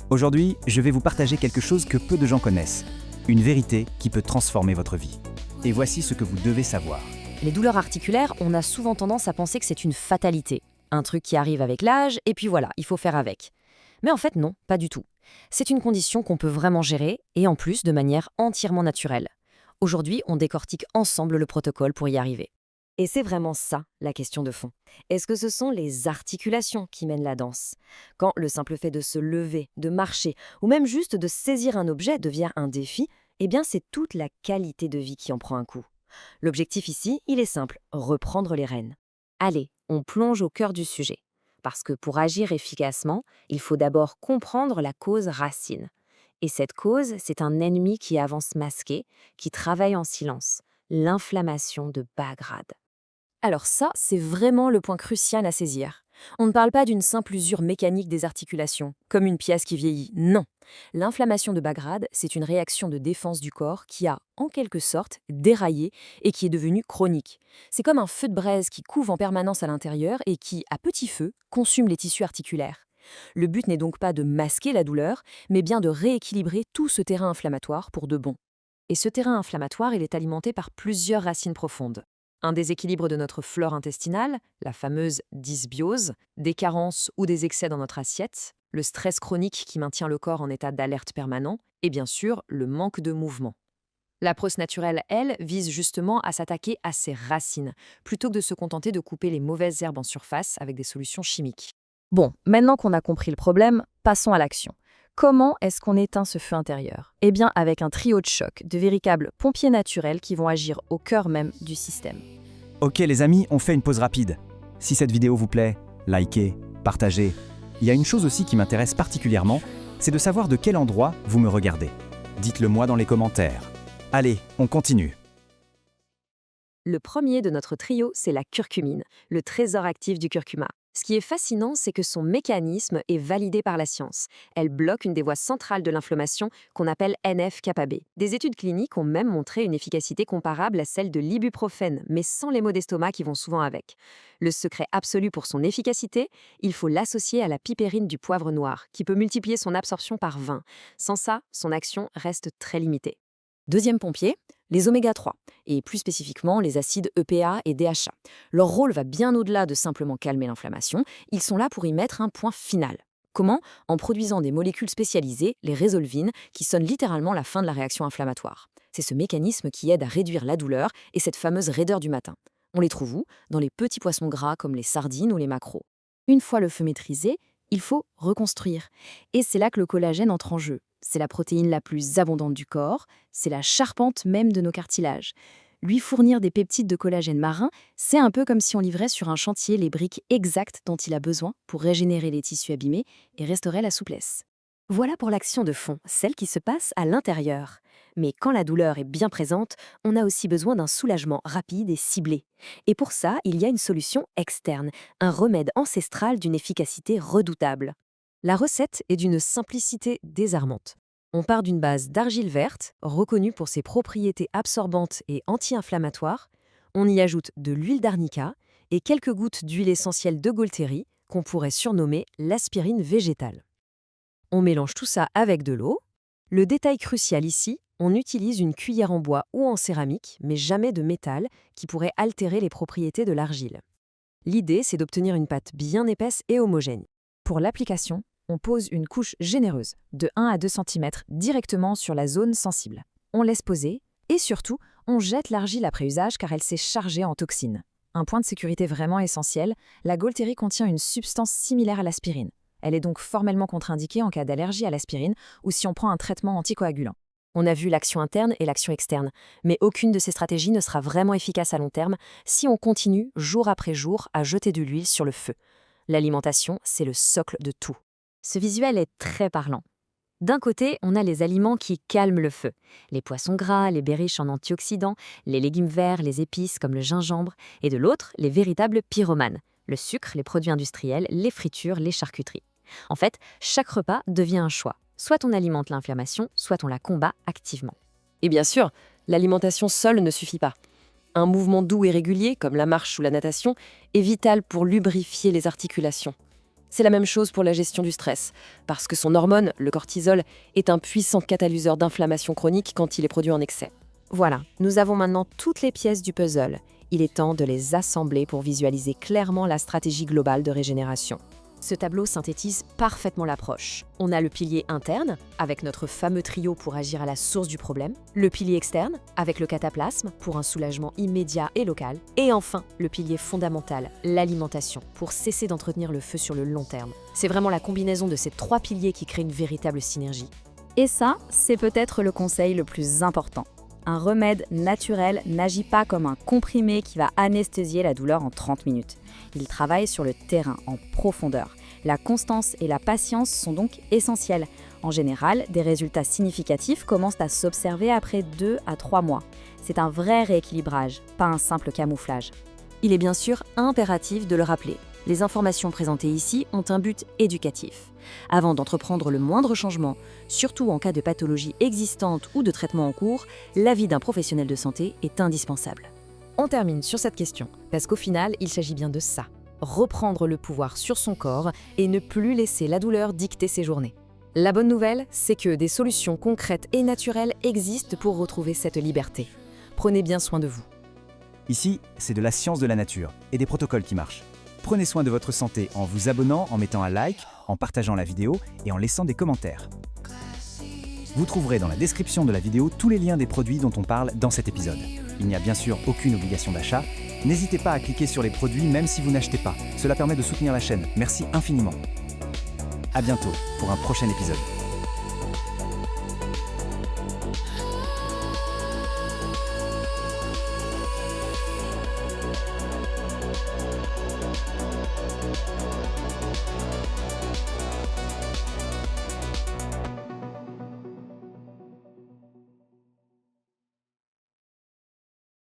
Aujourd'hui, je vais vous partager quelque chose que peu de gens connaissent. Une vérité qui peut transformer votre vie. Et voici ce que vous devez savoir. Les douleurs articulaires, on a souvent tendance à penser que c'est une fatalité. Un truc qui arrive avec l'âge, et puis voilà, il faut faire avec. Mais en fait non, pas du tout. C'est une condition qu'on peut vraiment gérer, et en plus de manière entièrement naturelle. Aujourd'hui, on décortique ensemble le protocole pour y arriver. Et c'est vraiment ça, la question de fond. Est-ce que ce sont les articulations qui mènent la danse? Quand le simple fait de se lever, de marcher, ou même juste de saisir un objet devient un défi, eh bien c'est toute la qualité de vie qui en prend un coup. L'objectif ici, il est simple, reprendre les rênes. Allez, on plonge au cœur du sujet. Parce que pour agir efficacement, il faut d'abord comprendre la cause racine. Et cette cause, c'est un ennemi qui avance masqué, qui travaille en silence, l'inflammation de bas grade. Alors ça, c'est vraiment le point crucial à saisir. On ne parle pas d'une simple usure mécanique des articulations, comme une pièce qui vieillit, non. L'inflammation de bas grade, c'est une réaction de défense du corps qui a, en quelque sorte, déraillé et qui est devenue chronique. C'est comme un feu de braise qui couve en permanence à l'intérieur et qui, à petit feu, consume les tissus articulaires. Le but n'est donc pas de masquer la douleur, mais bien de rééquilibrer tout ce terrain inflammatoire pour de bon. Et ce terrain inflammatoire, il est alimenté par plusieurs racines profondes. Un déséquilibre de notre flore intestinale, la fameuse dysbiose, des carences ou des excès dans notre assiette, le stress chronique qui maintient le corps en état d'alerte permanent, et bien sûr, le manque de mouvement. L'approche naturelle, elle, vise justement à s'attaquer à ces racines, plutôt que de se contenter de couper les mauvaises herbes en surface avec des solutions chimiques. Bon, maintenant qu'on a compris le problème, passons à l'action. Comment est-ce qu'on éteint ce feu intérieur? Eh bien, avec un trio de choc, de véritables pompiers naturels qui vont agir au cœur même du système. Ok les amis, on fait une pause rapide. Si cette vidéo vous plaît, likez, partagez. Il y a une chose aussi qui m'intéresse particulièrement, c'est de savoir de quel endroit vous me regardez. Dites-le moi dans les commentaires. Allez, on continue. Le premier de notre trio, c'est la curcumine, le trésor actif du curcuma. Ce qui est fascinant, c'est que son mécanisme est validé par la science. Elle bloque une des voies centrales de l'inflammation qu'on appelle NF-κB. Des études cliniques ont même montré une efficacité comparable à celle de l'ibuprofène, mais sans les maux d'estomac qui vont souvent avec. Le secret absolu pour son efficacité, il faut l'associer à la pipérine du poivre noir, qui peut multiplier son absorption par 20. Sans ça, son action reste très limitée. Deuxième pompier, les oméga 3, et plus spécifiquement les acides EPA et DHA. Leur rôle va bien au-delà de simplement calmer l'inflammation, ils sont là pour y mettre un point final. Comment? En produisant des molécules spécialisées, les résolvines, qui sonnent littéralement la fin de la réaction inflammatoire. C'est ce mécanisme qui aide à réduire la douleur et cette fameuse raideur du matin. On les trouve où? Dans les petits poissons gras comme les sardines ou les maquereaux. Une fois le feu maîtrisé, il faut reconstruire. Et c'est là que le collagène entre en jeu. C'est la protéine la plus abondante du corps, c'est la charpente même de nos cartilages. Lui fournir des peptides de collagène marin, c'est un peu comme si on livrait sur un chantier les briques exactes dont il a besoin pour régénérer les tissus abîmés et restaurer la souplesse. Voilà pour l'action de fond, celle qui se passe à l'intérieur. Mais quand la douleur est bien présente, on a aussi besoin d'un soulagement rapide et ciblé. Et pour ça, il y a une solution externe, un remède ancestral d'une efficacité redoutable. La recette est d'une simplicité désarmante. On part d'une base d'argile verte, reconnue pour ses propriétés absorbantes et anti-inflammatoires. On y ajoute de l'huile d'arnica et quelques gouttes d'huile essentielle de Gualteri, qu'on pourrait surnommer l'aspirine végétale. On mélange tout ça avec de l'eau. Le détail crucial ici, on utilise une cuillère en bois ou en céramique, mais jamais de métal, qui pourrait altérer les propriétés de l'argile. L'idée, c'est d'obtenir une pâte bien épaisse et homogène. Pour l'application, on pose une couche généreuse, de 1 à 2 cm, directement sur la zone sensible. On laisse poser, et surtout, on jette l'argile après usage car elle s'est chargée en toxines. Un point de sécurité vraiment essentiel, la Gualteri contient une substance similaire à l'aspirine. Elle est donc formellement contre-indiquée en cas d'allergie à l'aspirine ou si on prend un traitement anticoagulant. On a vu l'action interne et l'action externe, mais aucune de ces stratégies ne sera vraiment efficace à long terme si on continue, jour après jour, à jeter de l'huile sur le feu. L'alimentation, c'est le socle de tout. Ce visuel est très parlant. D'un côté, on a les aliments qui calment le feu. Les poissons gras, les baies riches en antioxydants, les légumes verts, les épices comme le gingembre, et de l'autre, les véritables pyromanes. Le sucre, les produits industriels, les fritures, les charcuteries. En fait, chaque repas devient un choix. Soit on alimente l'inflammation, soit on la combat activement. Et bien sûr, l'alimentation seule ne suffit pas. Un mouvement doux et régulier, comme la marche ou la natation, est vital pour lubrifier les articulations. C'est la même chose pour la gestion du stress, parce que son hormone, le cortisol, est un puissant catalyseur d'inflammation chronique quand il est produit en excès. Voilà, nous avons maintenant toutes les pièces du puzzle. Il est temps de les assembler pour visualiser clairement la stratégie globale de régénération. Ce tableau synthétise parfaitement l'approche. On a le pilier interne, avec notre fameux trio pour agir à la source du problème, le pilier externe, avec le cataplasme, pour un soulagement immédiat et local, et enfin, le pilier fondamental, l'alimentation, pour cesser d'entretenir le feu sur le long terme. C'est vraiment la combinaison de ces trois piliers qui crée une véritable synergie. Et ça, c'est peut-être le conseil le plus important. Un remède naturel n'agit pas comme un comprimé qui va anesthésier la douleur en 30 minutes. Il travaille sur le terrain, en profondeur. La constance et la patience sont donc essentielles. En général, des résultats significatifs commencent à s'observer après 2 à 3 mois. C'est un vrai rééquilibrage, pas un simple camouflage. Il est bien sûr impératif de le rappeler. Les informations présentées ici ont un but éducatif. Avant d'entreprendre le moindre changement, surtout en cas de pathologie existante ou de traitement en cours, l'avis d'un professionnel de santé est indispensable. On termine sur cette question, parce qu'au final, il s'agit bien de ça. Reprendre le pouvoir sur son corps et ne plus laisser la douleur dicter ses journées. La bonne nouvelle, c'est que des solutions concrètes et naturelles existent pour retrouver cette liberté. Prenez bien soin de vous. Ici, c'est de la science de la nature et des protocoles qui marchent. Prenez soin de votre santé en vous abonnant, en mettant un like, en partageant la vidéo et en laissant des commentaires. Vous trouverez dans la description de la vidéo tous les liens des produits dont on parle dans cet épisode. Il n'y a bien sûr aucune obligation d'achat. N'hésitez pas à cliquer sur les produits même si vous n'achetez pas. Cela permet de soutenir la chaîne. Merci infiniment. À bientôt pour un prochain épisode.